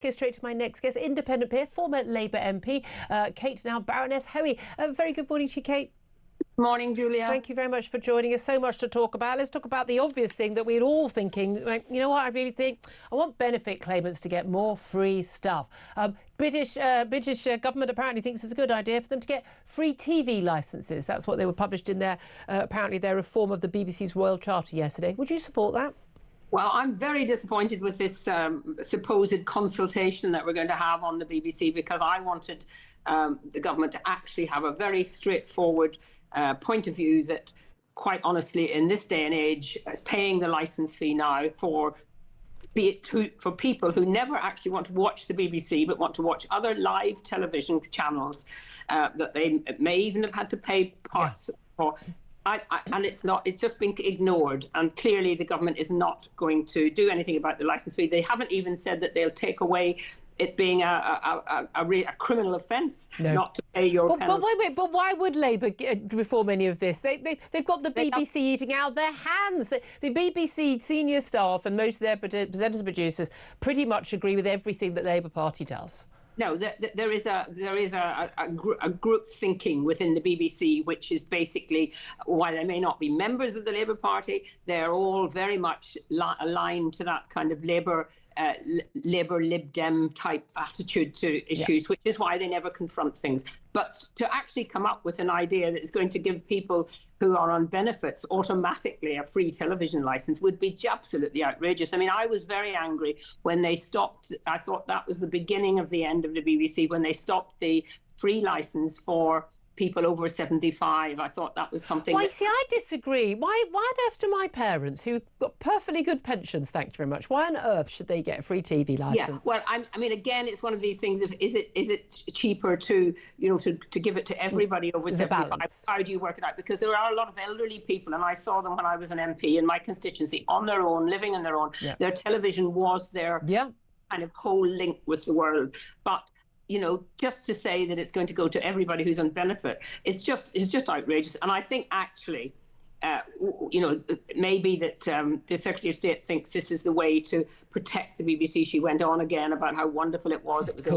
Get straight to my next guest, independent peer, former Labour MP, Kate, now Baroness Hoey. Very good morning to you, Kate. Morning, Julia. Thank you very much for joining us. So much to talk about. Let's talk about the obvious thing that we're all thinking, like, you know what, I really think I want benefit claimants to get more free stuff. British government apparently thinks it's a good idea for them to get free TV licences. That's what they were published in their, apparently their reform of the BBC's Royal Charter yesterday. Would you support that? Well, I'm very disappointed with this supposed consultation that we're going to have on the BBC, because I wanted the government to actually have a very straightforward point of view that, quite honestly, in this day and age, is paying the licence fee now for people who never actually want to watch the BBC but want to watch other live television channels that they may even have had to pay parts for. And it's just been ignored, and clearly the government is not going to do anything about the licence fee. They haven't even said that they'll take away it being a criminal offence not to pay your penalty. But why would Labour reform any of this? They've got the BBC eating out their hands. The BBC senior staff and most of their presenters and producers pretty much agree with everything that the Labour Party does. No, there is a group thinking within the BBC, which is basically, while they may not be members of the Labour Party, they're all very much aligned to that kind of Labour Lib Dem type attitude to issues, which is why they never confront things. But to actually come up with an idea that is going to give people who are on benefits automatically a free television licence would be absolutely outrageous. I mean, I was very angry when they stopped. I thought that was the beginning of the end of the BBC, when they stopped the free licence for people over 75. I thought that was something. Why, see, I disagree. Why on earth do my parents, who got perfectly good pensions, thank you very much, why on earth should they get a free TV licence? Yeah, well, I mean, again, it's one of these things of, is it cheaper to, to give it to everybody over 75? How do you work it out? Because there are a lot of elderly people, and I saw them when I was an MP in my constituency, on their own, living on their own. Yeah. Their television was their kind of whole link with the world. But just to say that it's going to go to everybody who's on benefit, it's just outrageous. And I think actually, maybe that the Secretary of State thinks this is the way to protect the BBC. She went on again about how wonderful it was. It was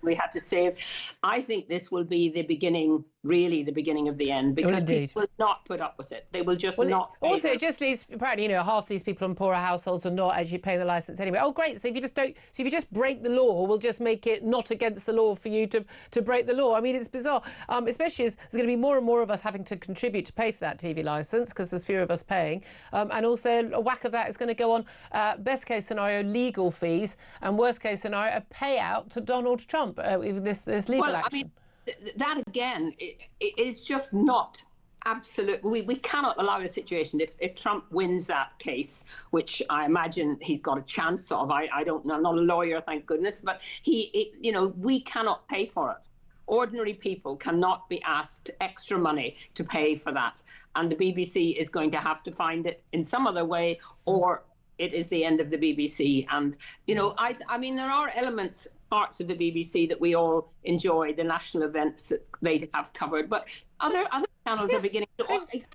we had to save. I think this will be the beginning, really the beginning of the end, because people will not put up with it. They will just not. Also, it just leaves, apparently, half these people in poorer households are not actually paying the licence anyway. Oh, great. So if you just break the law, we'll just make it not against the law for you to break the law. I mean, it's bizarre, especially as there's going to be more and more of us having to contribute to pay for that TV licence, because there's fewer of us paying. And also a whack of that is going to go on, best case scenario, legal fees, and worst case scenario, a payout to Donald Trump with this legal action. I mean, that again is just not absolute. We cannot allow a situation, if Trump wins that case, which I imagine he's got a chance of. I don't know, I'm not a lawyer, thank goodness, but we cannot pay for it. Ordinary people cannot be asked extra money to pay for that. And the BBC is going to have to find it in some other way, or it is the end of the BBC. And, I mean, there are parts of the BBC that we all enjoy, the national events that they have covered, but other channels are beginning to.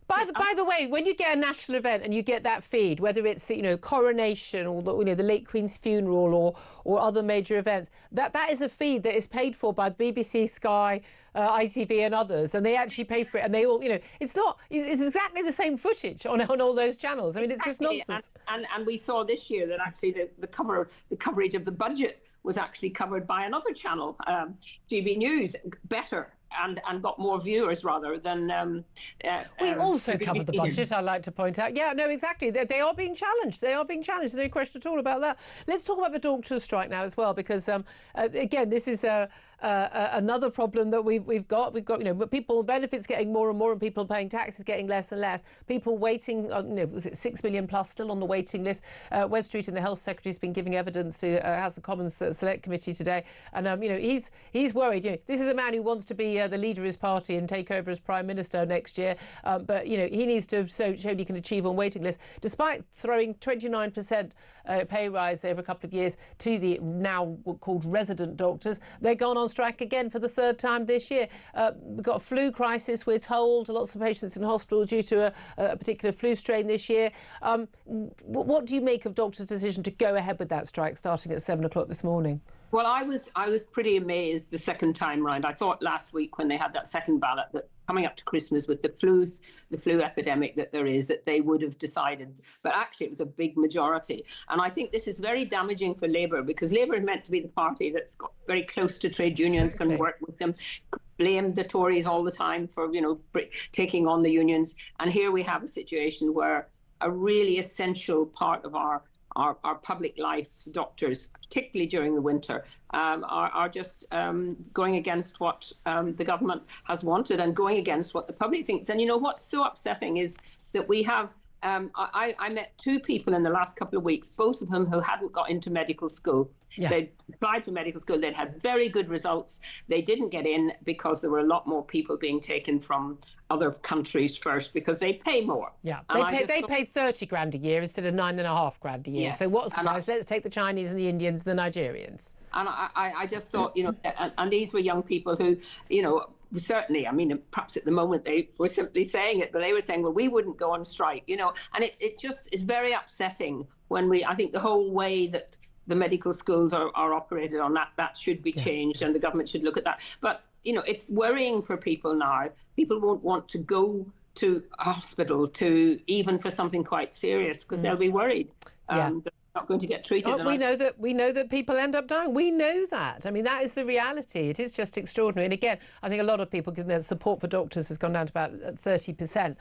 By the way, when you get a national event and you get that feed, whether it's coronation or the late Queen's funeral or other major events, that is a feed that is paid for by BBC, Sky, ITV and others, and they actually pay for it, and they all it's exactly the same footage on all those channels. I mean, it's just nonsense. And we saw this year that actually the coverage of the budget was actually covered by another channel, GB News, better. And got more viewers rather than. We also covered the budget, I'd like to point out. Yeah, no, exactly. They are being challenged. They are being challenged. No question at all about that. Let's talk about the doctors' strike now as well, because again, this is another problem that we've got. We've got people benefits getting more and more, and people paying taxes getting less and less. People waiting. Was it 6 million plus still on the waiting list? Wes Street and the Health Secretary has been giving evidence to House of Commons Select Committee today, and he's worried. This is a man who wants to be the leader of his party and take over as Prime Minister next year. But, he needs to show he can achieve on waiting lists, despite throwing 29% pay rise over a couple of years to the now called resident doctors. They're gone on strike again for the third time this year. We've got a flu crisis, we're told. Lots of patients in hospital due to a particular flu strain this year. What do you make of doctors' decision to go ahead with that strike starting at 7 o'clock this morning? Well, I was pretty amazed the second time round. I thought last week when they had that second ballot that coming up to Christmas with the flu epidemic that there is, that they would have decided. But actually, it was a big majority. And I think this is very damaging for Labour, because Labour is meant to be the party that's got very close to trade unions, can work with them, blame the Tories all the time for, taking on the unions. And here we have a situation where a really essential part of our public life, doctors, particularly during the winter, are just going against what the government has wanted and going against what the public thinks. And what's so upsetting is that we have, I met two people in the last couple of weeks, both of them who hadn't got into medical school. Yeah. They'd applied for medical school, they'd had very good results. They didn't get in because there were a lot more people being taken from other countries first, because they pay more. Yeah, they pay 30 grand a year instead of 9.5 grand a year. Yes. So what's nice? Let's take the Chinese and the Indians and the Nigerians. And I just thought, and these were young people who, certainly, I mean, perhaps at the moment they were simply saying it, but they were saying, well, we wouldn't go on strike, and it just is very upsetting when I think the whole way that the medical schools are operated on, that should be changed, and the government should look at that. But it's worrying for people now. People won't want to go to a hospital even for something quite serious, because they'll be worried. They're not going to get treated. Oh, we know that people end up dying. We know that. I mean, that is the reality. It is just extraordinary. And again, I think a lot of people, their support for doctors has gone down to about 30%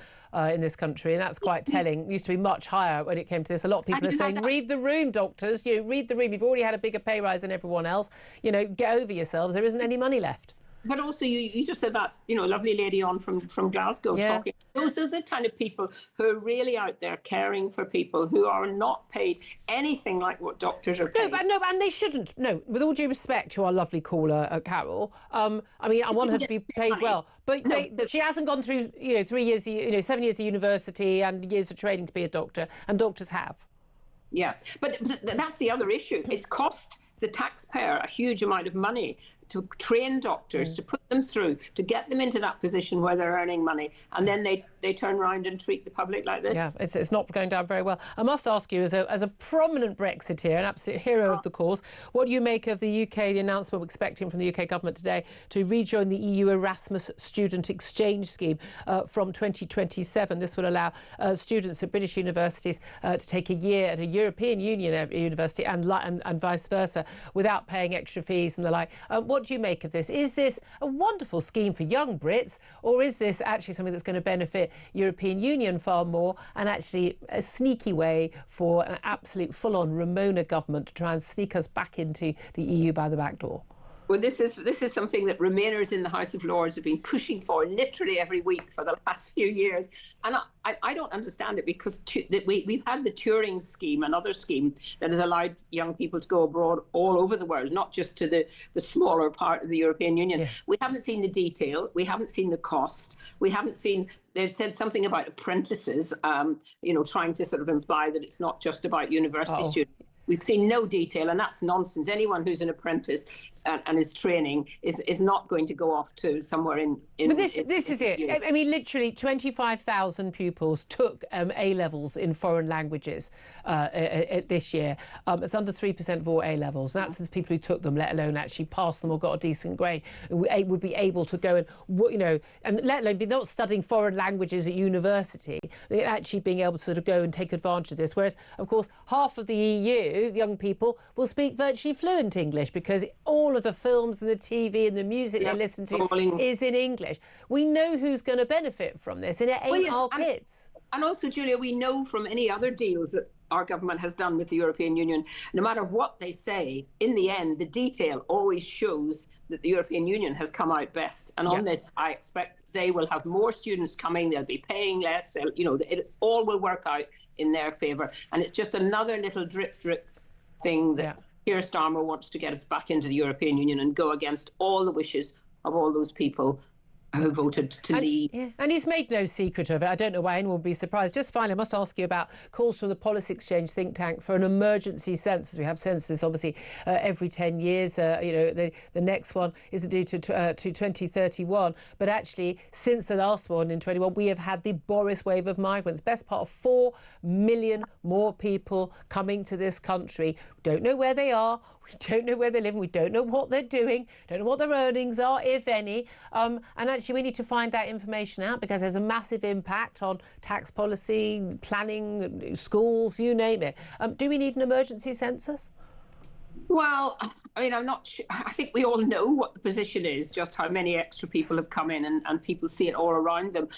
in this country, and that's quite telling. It used to be much higher when it came to this. A lot of people are saying, read the room, doctors. Read the room. You've already had a bigger pay rise than everyone else. Get over yourselves. There isn't any money left. But also, you just said that, a lovely lady on from Glasgow talking. Those are the kind of people who are really out there caring for people who are not paid anything like what doctors are paid. No, and they shouldn't. No, with all due respect to our lovely caller, Carol, I mean, I want her to be paid well. But she hasn't gone through, 3 years, 7 years of university and years of training to be a doctor, and doctors have. Yeah, but that's the other issue. It's cost the taxpayer a huge amount of money to train doctors, to put them through, to get them into that position where they're earning money, and then they turn around and treat the public like this. Yeah, it's not going down very well. I must ask you, as a prominent Brexiteer, an absolute hero of the cause, what do you make of the UK, the announcement we're expecting from the UK government today to rejoin the EU Erasmus student exchange scheme from 2027? This will allow students at British universities to take a year at a European Union university and vice versa without paying extra fees and the like. What do you make of this? Is this a wonderful scheme for young Brits, or is this actually something that's going to benefit European Union far more, and actually a sneaky way for an absolute full-on Ramona government to try and sneak us back into the EU by the back door? Well, this is something that Remainers in the House of Lords have been pushing for literally every week for the last few years. And I don't understand it, because we've had the Turing scheme, another scheme that has allowed young people to go abroad all over the world, not just to the smaller part of the European Union. Yeah. We haven't seen the detail. We haven't seen the cost. We haven't seen... They've said something about apprentices, trying to sort of imply that it's not just about university students. We've seen no detail, and that's nonsense. Anyone who's an apprentice and is training is not going to go off to somewhere in But this is it. I mean, literally 25,000 pupils took A-levels in foreign languages this year. It's under 3% of all A-levels. That's the people who took them, let alone actually passed them or got a decent grade, would be able to go and let alone be not studying foreign languages at university, actually being able to sort of go and take advantage of this. Whereas, of course, half of the EU, young people, will speak virtually fluent English, because all of the films and the TV and the music they listen to is in English. We know who's going to benefit from this, and it ain't our kids. And also, Julia, we know from any other deals that our government has done with the European Union, no matter what they say, in the end, the detail always shows that the European Union has come out best. And on this, I expect they will have more students coming, they'll be paying less, it all will work out in their favour. And it's just another little drip thing that Keir Starmer wants to get us back into the European Union and go against all the wishes of all those people who voted to leave. Yeah. And he's made no secret of it. I don't know why anyone would be surprised. Just finally, I must ask you about calls from the Policy Exchange think tank for an emergency census. We have census, obviously, every 10 years. The next one is due to 2031. But actually, since the last one in 21, we have had the Boris wave of migrants. Best part of 4 million more people coming to this country. don't know where they are, we don't know where they live, we don't know what they're doing, don't know what their earnings are, if any. And actually we need to find that information out, because there's a massive impact on tax policy, planning, schools, you name it. Do we need an emergency census? Well, I mean, I'm not sure. I think we all know what the position is, just how many extra people have come in, and people see it all around them.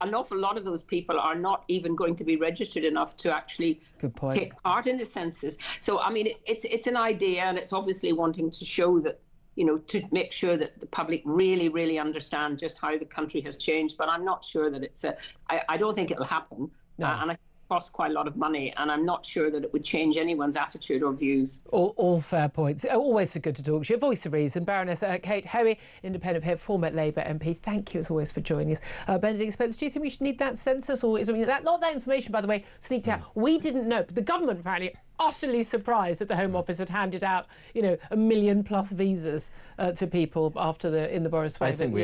An awful lot of those people are not even going to be registered enough to actually take part in the census. So, I mean, it's an idea, and it's obviously wanting to show that, you know, to make sure that the public really, really understand just how the country has changed. But I'm not sure that I don't think it'll happen. No. And I cost quite a lot of money, and I'm not sure that it would change anyone's attitude or views. All fair points. Always so good to talk to you. Voice of reason, Baroness Kate Hoey, Independent Pip, former Labour MP. Thank you as always for joining us. Benedict Spence, do you think we should need that census, or is that a lot of that information, by the way, sneaked out? We didn't know, but the government apparently utterly surprised that the Home Office had handed out, you know, 1 million+ visas to people in the Boris way. I think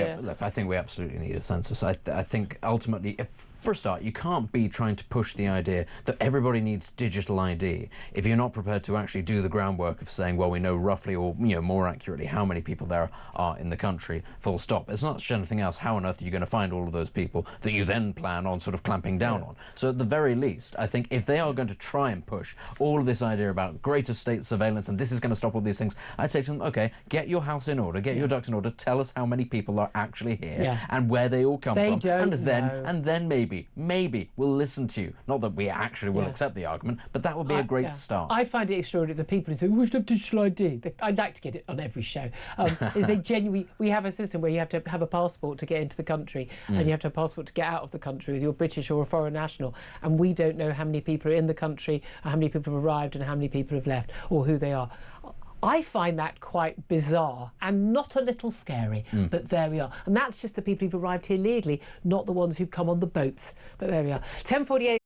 we absolutely need a census. I think ultimately, for a start, you can't be trying to push the idea that everybody needs digital ID if you're not prepared to actually do the groundwork of saying, well, we know roughly, or more accurately, how many people there are in the country, full stop. It's not just anything else. How on earth are you going to find all of those people that you then plan on sort of clamping down on? So at the very least, I think if they are going to try and push all of this idea about greater state surveillance and this is going to stop all these things, I'd say to them, okay, get your house in order, get your ducks in order, tell us how many people are actually here and where they all come from, and then maybe we'll listen to you. Not that we actually will accept the argument, but that would be a great start. I find it extraordinary, the people who say, we should have digital ID. I'd like to get it on every show. Is they genuinely, we have a system where you have to have a passport to get into the country and you have to have a passport to get out of the country if you're British or a foreign national, and we don't know how many people are in the country, how many people have arrived and how many people have left, or who they are. I find that quite bizarre and not a little scary, but there we are. And that's just the people who've arrived here legally, not the ones who've come on the boats. But there we are. 10:48.